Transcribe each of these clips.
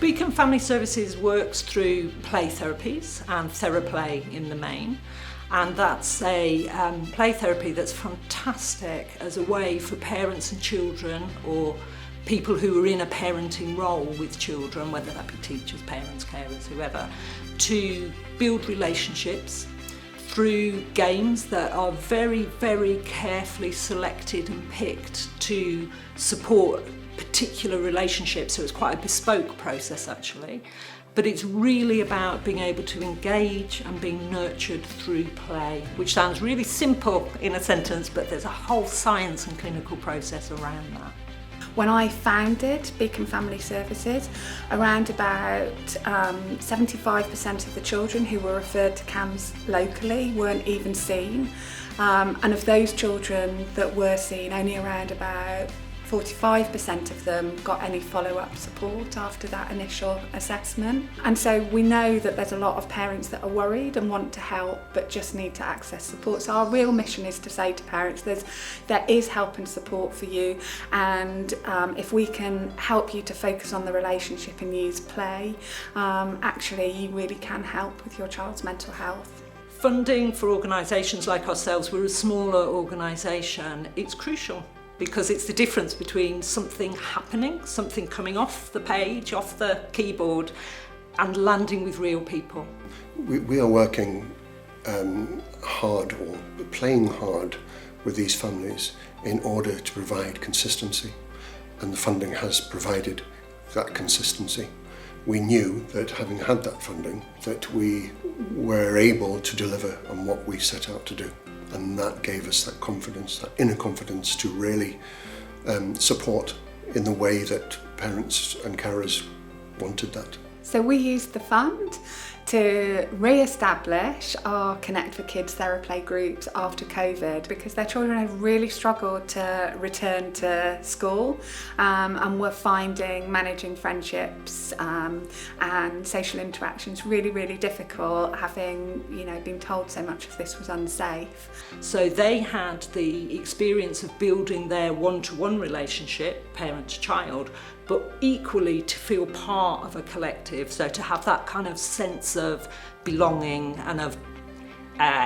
Beacon Family Services works through play therapies and Theraplay in the main, and that's a play therapy that's fantastic as a way for parents and children, or people who are in a parenting role with children, whether that be teachers, parents, carers, whoever, to build relationships through games that are very, very carefully selected and picked to support particular relationships. So it's quite a bespoke process actually, but it's really about being able to engage and being nurtured through play, which sounds really simple in a sentence, but there's a whole science and clinical process around that. When I founded Beacon Family Services, around about 75% of the children who were referred to CAMS locally weren't even seen. And of those children that were seen, only around about 45% of them got any follow-up support after that initial assessment. And so we know that there's a lot of parents that are worried and want to help but just need to access support. So our real mission is to say to parents there is help and support for you, and if we can help you to focus on the relationship and use play, actually you really can help with your child's mental health. Funding for organisations like ourselves, we're a smaller organisation, it's crucial, because it's the difference between something happening, something coming off the page, off the keyboard, and landing with real people. We are working hard, or playing hard with these families in order to provide consistency, and the funding has provided that consistency. We knew that having had that funding, that we were able to deliver on what we set out to do. And that gave us that confidence, that inner confidence to really support in the way that parents and carers wanted that. So we used the fund to re-establish our Connect for Kids Theraplay groups after COVID, because their children had really struggled to return to school, and were finding managing friendships and social interactions really, really difficult, having been told so much of this was unsafe. So they had the experience of building their one-to-one relationship, parent-child, but equally to feel part of a collective, so to have that kind of sense of belonging and of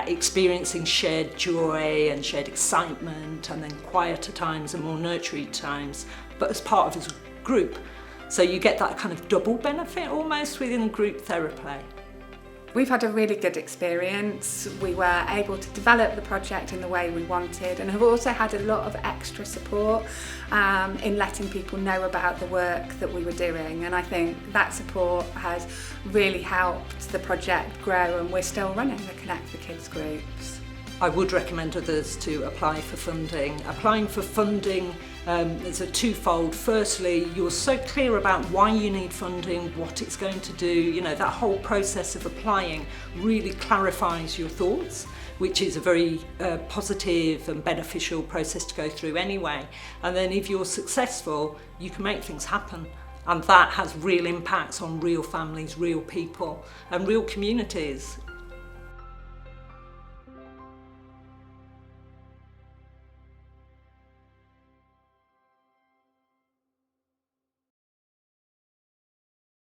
experiencing shared joy and shared excitement, and then quieter times and more nurturing times, but as part of a group. So you get that kind of double benefit almost within group Theraplay. We've had a really good experience. We were able to develop the project in the way we wanted, and have also had a lot of extra support in letting people know about the work that we were doing, and I think that support has really helped the project grow, and we're still running the Connect for Kids groups. I would recommend others to apply for funding. Applying for funding is a twofold. Firstly, you're so clear about why you need funding, what it's going to do. That whole process of applying really clarifies your thoughts, which is a very positive and beneficial process to go through anyway. And then if you're successful, you can make things happen. And that has real impacts on real families, real people, and real communities.